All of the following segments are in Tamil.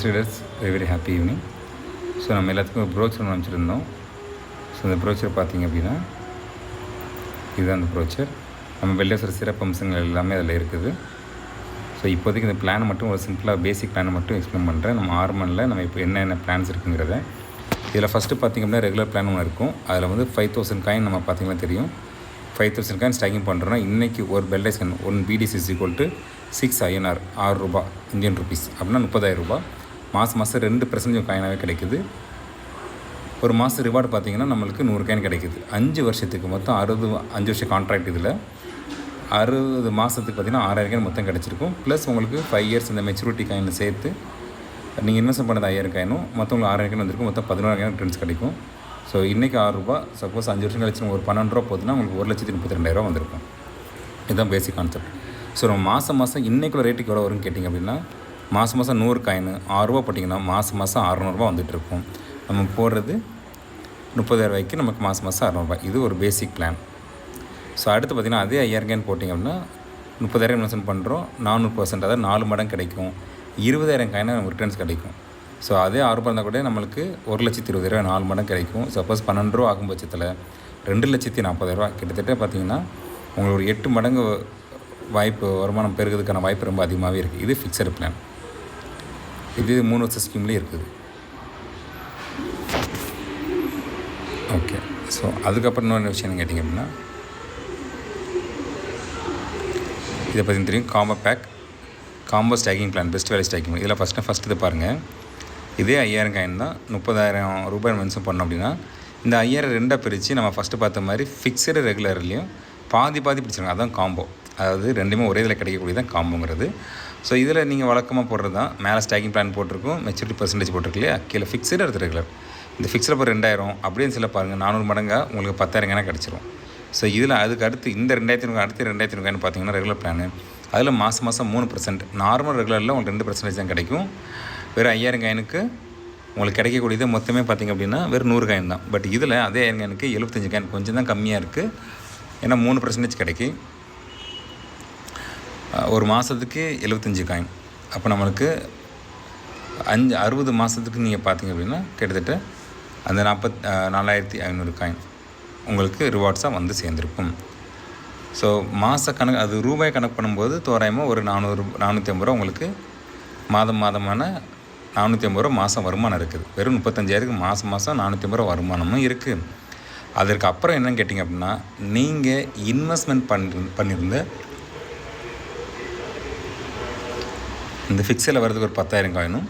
Traders very happy evening. So நம்ம எல்லாத்துக்கும் ஒரு ப்ரோச்சர் ஒன்று அனுப்பிச்சிருந்தோம். ஸோ இந்த ப்ரோச்சர் பார்த்திங்க அப்படின்னா இதுதான் அந்த ப்ரோச்சர். நம்ம வெள்ளேஸ்வர சிறப்பு அம்சங்கள் எல்லாமே அதில் இருக்குது. ஸோ இப்போதைக்கு இந்த பிளானை மட்டும் ஒரு சிம்பிளாக பேசிக் பிளானை மட்டும் எக்ஸ்பிளைன் பண்ணுறேன். நம்ம ஆர்மனில் நம்ம இப்போ என்னென்ன பிளான்ஸ் இருக்குங்கிறத. இதில் ஃபஸ்ட்டு பார்த்திங்க அப்படின்னா ரெகுலர் பிளான் ஒன்று இருக்கும். அதில் வந்து 5000 காயின் நம்ம பார்த்திங்கன்னா தெரியும். 5000 காயின் ஸ்டாக்கிங் பண்ணுறோன்னா இன்றைக்கி ஒரு பெல்டைஸ்கன் 1 BTC = 6 INR 6 ரூபா இந்தியன் ருபீஸ் அப்படின்னா 30,000 ரூபா. மாதம் 2% காயினாகவே கிடைக்குது. ஒரு மாதம் ரிவார்டு பார்த்திங்கன்னா நம்மளுக்கு 100 காயின் கிடைக்குது. 5 வருஷத்துக்கு மொத்தம் 5 வருஷம் கான்ட்ராக்ட். இதில் 60 மாதத்துக்கு பார்த்திங்கன்னா 6000 காயின் மொத்தம் கிடச்சிருக்கும். ப்ளஸ் உங்களுக்கு 5 இயர்ஸ் இந்த மெச்சூரிட்டி காயினை சேர்த்து நீங்கள் இன்வெஸ்ட் பண்ணது 5000 காயினும் மொத்தம் 6000 காயின் வந்திருக்கும். மொத்தம் 11,000 காயின் ரிட்டர்ன்ஸ் கிடைக்கும். ஸோ இன்றைக்கி 6 ரூபா, சப்போஸ் 5 வருஷம் கழிச்சு ஒரு 12 ரூபா போகுதுன்னா உங்களுக்கு 1,32,000 வந்திருக்கும். இதுதான் பேசிக் கான்செப்ட். ஸோ நம்ம மாதம் இன்றைக்குள்ள ரேட்டுக்கு எவ்வளோ வரும்னு கேட்டிங்க அப்படின்னா மாதம் 100 காயின் 6 ரூபா போட்டிங்கன்னா மாதம் 600 வந்துட்டுருக்கும். நம்ம போடுறது 30,000 ரூபாய்க்கு நமக்கு மாதம் 600. இது ஒரு பேசிக் பிளான். ஸோ அடுத்து பார்த்திங்கன்னா அதே 5000 காயின் போட்டிங்க அப்படின்னா 30,000 இன்வெஸ்ட்மெண்ட் பண்ணுறோம். 400%, அதாவது 4 மடங்கு கிடைக்கும். 20,000 காயினை நமக்கு ரிட்டர்ன்ஸ் கிடைக்கும். ஸோ அதே 6 ரூபா இருந்தால் கூட நம்மளுக்கு 1,20,000 4 மடங்கு கிடைக்கும். சப்போஸ் 12 ரூபா ஆகும் பட்சத்தில் 2,40,000 கிட்டத்தட்ட பார்த்திங்கன்னா உங்களுக்கு ஒரு 8 மடங்கு வாய்ப்பு வருமானம் பெருகிறதுக்கான வாய்ப்பு ரொம்ப அதிகமாகவே இருக்குது. இது ஃபிக்ஸடு பிளான். இது 3 வருஷ ஸ்கீம்லேயே இருக்குது. ஓகே. ஸோ அதுக்கப்புறம் இன்னொரு விஷயம் கேட்டிங்க அப்படின்னா இதை பற்றி தெரியும். Combo stacking plan, best value stacking. இதில் ஃபஸ்ட்டு இது பாருங்கள். இதே 5000 காயின் தான் 30,000 ரூபாய் மென்ஷன் பண்ணோம் அப்படின்னா இந்த 5000 ரெண்டாக பிரித்து நம்ம ஃபஸ்ட்டு பார்த்த மாதிரி ஃபிக்ஸடு ரெகுலர்லேயும் பாதி பிடிச்சிருங்க. அதுதான் காம்போ. அதாவது ரெண்டுமே ஒரே இதில் கிடைக்கக்கூடியதான் காம்போங்கிறது. ஸோ இதில் நீங்கள் வழக்கமாக போடுறது தான். மேலே ஸ்டாக்கிங் பிளான் போட்டிருக்கும், மெச்சூரிட்டி பர்சன்டேஜ் போட்டிருக்கு இல்லையா, கீழே ஃபிக்ஸடு அடுத்து ரெகுலர். இந்த ஃபிக்ஸில் இப்போ 2000 அப்படின்னு சில பாருங்கள் 400 மடங்காக உங்களுக்கு 10,000 காயினா கிடச்சிரும். ஸோ இதில் அதுக்கு அடுத்து இந்த 2,000 அடுத்து 2,000 காயின் பார்த்தீங்கன்னா ரெகுலர் பிளான். அதில் மாதம் 3%. நார்மல் ரெகுலரில் உங்களுக்கு 2% தான் கிடைக்கும். வெறும் 5000 காயினுக்கு உங்களுக்கு கிடைக்கக்கூடியது மொத்தமே பார்த்திங்க அப்படின்னா வெறும் 100 காயின் தான். பட் இதில் அதே 5000 காயினுக்கு 75 காயின் கொஞ்சம் தான் கம்மியாக இருக்குது. ஏன்னா 3% கிடைக்கும். ஒரு மாதத்துக்கு 75 காயின். அப்போ நம்மளுக்கு 60 மாதத்துக்கு நீங்கள் பார்த்திங்க அப்படின்னா கிட்டத்தட்ட அந்த 44,500 காயின் உங்களுக்கு ரிவார்ட்ஸாக வந்து சேர்ந்துருக்கும். ஸோ மாத கணக்கு, அது ரூபாய் கணக்கு பண்ணும்போது தோராயமாக ஒரு 450 ரூபா உங்களுக்கு மாதமான 450 ரூபா மாதம் வருமானம் இருக்குது. வெறும் 35,000க்கு மாதம் 450 ரூபா வருமானமும் இருக்குது. அதற்கு அப்புறம் என்னன்னு கேட்டிங்க அப்படின்னா நீங்கள் இன்வெஸ்ட்மெண்ட் பண்ணியிருந்த இந்த ஃபிக்ஸில் வர்றதுக்கு ஒரு 10,000 காயினும்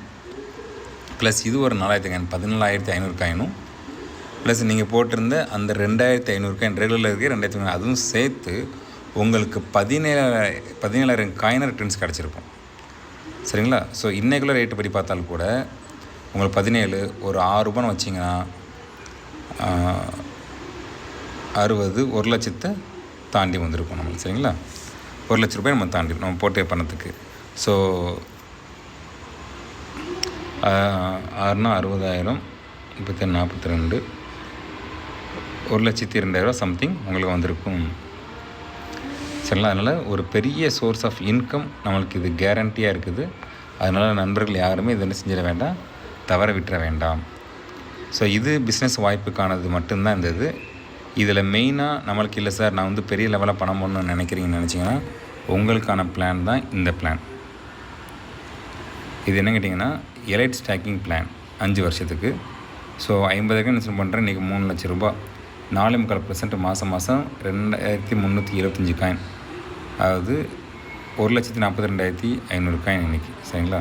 ப்ளஸ் இது ஒரு 4,000 காயின் 14,500 காயினும் ப்ளஸ் நீங்கள் போட்டிருந்த அந்த 2,500 காயின் ரெகுலரில் இருக்குது 2,000 காயின் அதுவும் சேர்த்து உங்களுக்கு 17,000 காயினை ரிட்டர்ன்ஸ் கிடச்சிருக்கும். சரிங்களா? ஸோ இன்றைக்குள்ள ரேட்டு படி பார்த்தாலும் கூட உங்களுக்கு 17 ஒரு 6 ரூபான்னு வச்சிங்கன்னா 60 1,00,000 தாண்டி வந்திருக்கும் நம்மளுக்கு. சரிங்களா? 1,00,000 ரூபாய் நம்ம தாண்டி நம்ம போட்டே பணத்துக்கு. ஸோ 6னா 60,000 42 1,02,000 சம்திங் உங்களுக்கு வந்திருக்கும். சரிங்களா? அதனால் ஒரு பெரிய சோர்ஸ் ஆஃப் இன்கம் நம்மளுக்கு இது கேரண்டியாக இருக்குது. அதனால் நண்பர்கள் யாருமே இதை என்ன செஞ்சிட வேண்டாம், தவற விட்டுற வேண்டாம். ஸோ இது பிஸ்னஸ் வாய்ப்புக்கானது மட்டும்தான் இந்த இது. இதில் மெயினாக நம்மளுக்கு இல்லை சார் நான் வந்து பெரிய லெவலில் பணம் போடணும்னு நினைக்கிறீங்கன்னு நினச்சிங்கன்னா உங்களுக்கான பிளான் தான் இந்த பிளான். இது என்ன கேட்டிங்கன்னா எலைட் ஸ்டாக்கிங் பிளான் 5 வருஷத்துக்கு. ஸோ 50,000 இன்வெஸ்ட் பண்ணுறேன். இன்றைக்கி 3,00,000 ரூபா 4.25% மாதம் 2,375 காயின். அதாவது 1,42,500 காயின் இன்றைக்கி. சரிங்களா?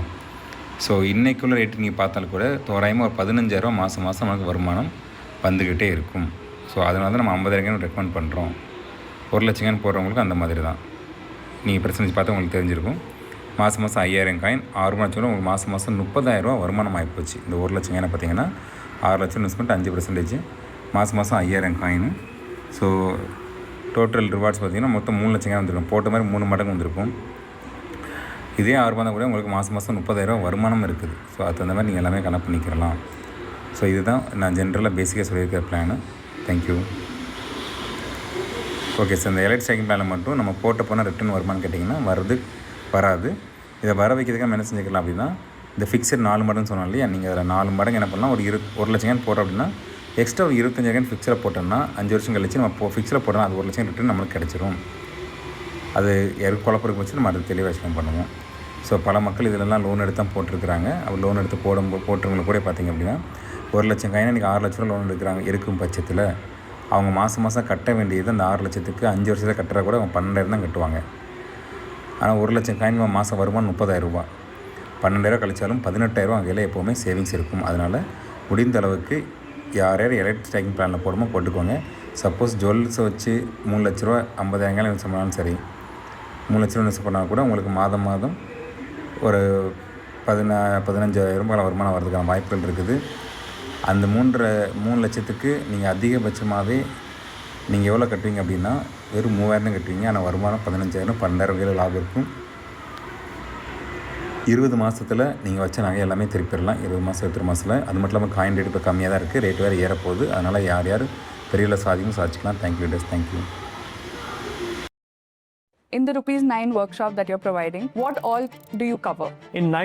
ஸோ இன்றைக்குள்ள ரேட்டு நீங்கள் பார்த்தாலும் கூட தோராயமாக ஒரு 15,000 மாதம் நமக்கு வருமானம் வந்துக்கிட்டே இருக்கும். ஸோ அதனால தான் நம்ம 50,000 காயின் ரெக்கமெண்ட் பண்ணுறோம். 1,00,000 காயின் போடுறவங்களுக்கு அந்த மாதிரி தான். நீங்கள் பர்சன்டேஜ் பார்த்தா உங்களுக்கு தெரிஞ்சிருக்கும். மாதம் 5000 காயின் 6 ரூபா வச்சுக்கணும். உங்களுக்கு மாதம் 30,000 ரூபா வருமானம் ஆகிப்போச்சு. இந்த 1,00,000 காயினை பார்த்தீங்கன்னா 6 லட்சம் இன்வெஸ்ட்மெண்ட் 5%, மாதம் 5000 காயின். ஸோ டோட்டல் ரிவார்ட்ஸ் பார்த்திங்கன்னா மொத்தம் 3,00,000 காயின் வந்திருக்கும். போட்ட மாதிரி 3 மடங்கு வந்திருக்கும். இதே 6 ரூபா தான் கூட உங்களுக்கு மாதம் 30,000 வருமானம் இருக்குது. ஸோ அது தகுந்த மாதிரி நீங்கள் எல்லாமே கணக்கு பண்ணிக்கிறலாம். ஸோ இதுதான் நான் ஜென்ரலாக பேசிக்காக சொல்லியிருக்கிற பிளானு. தேங்க்யூ. Okay sir. இந்த எலைட் ஸ்டாக்கிங் பிளானில் மட்டும் நம்ம போட்ட போனால் ரிட்டர்ன் வருமானு கேட்டிங்கன்னா வராது. இதை வர வைக்கிறதுக்கு நம்ம என்ன செஞ்சுக்கலாம் அப்படின்னா இந்த ஃபிக்ஸட் 4 மடங்குன்னு சொன்னோம் இல்லையா, நீங்கள் அதில் 4 மடங்கு என்ன பண்ணலாம், ஒரு லட்சம் காயின் போடுறோம் அப்படின்னா எக்ஸ்ட்ரா ஒரு 25 காயின் ஃபிக்ஸில் போட்டோம்னா 5 வருஷம் கழிச்சு நம்ம ஃபிக்ஸில் போட்டோம்னா அது 1 லட்சம் ரிட்டர்ன் நம்மளுக்கு கிடச்சிரும். அது குழப்பருக்கு வச்சு நம்ம அதை தெளிவாக எக்ஸ்பிளைன் பண்ணுவோம். ஸோ பல மக்கள் இதிலெல்லாம் லோன் எடுத்து தான் போட்டிருக்கிறாங்க. அவர் லோன் எடுத்து போட்டவங்களுக்கு கூட பார்த்திங்க அப்படின்னா 1 லட்சம் காயினை இன்றைக்கி 6 லட்ச ரூபா லோன் இருக்கும் பட்சத்தில் அவங்க மாதம் கட்ட வேண்டியது அந்த 6 லட்சத்துக்கு 5 வருஷத்தில் கட்டுறா கூட அவங்க 12,000 தான் கட்டுவாங்க. ஆனால் 1 லட்சம் காயின் மாதம் வருமானம் 30,000 ரூபா. 12,000 கழிச்சாலும் 18,000 கையில் எப்போவுமே சேவிங்ஸ் இருக்கும். அதனால் முடிந்த அளவுக்கு யார் எலக்ட்ரிக் ஸ்டாக்கிங் பிளானில் போடுமோ போட்டுக்கோங்க. சப்போஸ் ஜுவல்ஸை வச்சு 3 லட்ச ரூபா 50,000 இன்வெஸ்ட் பண்ணாலும் சரி, 3 லட்ச ரூபா இன்வெஸ்ட் பண்ணால் கூட உங்களுக்கு மாதம் ஒரு 15,000 ரூபாய் வருமானம் வரதுக்கான வாய்ப்புகள் இருக்குது. அந்த 3 லட்சத்துக்கு நீங்கள் அதிகபட்சமாகவே நீங்கள் எவ்வளோ கட்டுவீங்க அப்படின்னா வெறும் 3,000 தான் கட்டுவீங்க. ஆனால் வருமானம் 15,000 12,000 கையில் லாபம் இருக்கும். 20 மாதத்தில் நீங்கள் வச்ச நகை எல்லாமே திருப்பிடலாம். 20 மாதம் 20 மாதத்தில். அது மட்டும் இல்லாமல் காயின் ரேட் இப்போ கம்மியாக தான் இருக்குது. ரேட் வேறு ஏறப்போகுது. அதனால் யார் பெரிய சாதிக்கும் சாதிச்சிக்கலாம். Thank you days. Thank you. In the ₹9 workshop that you're providing, what all do you cover? In 9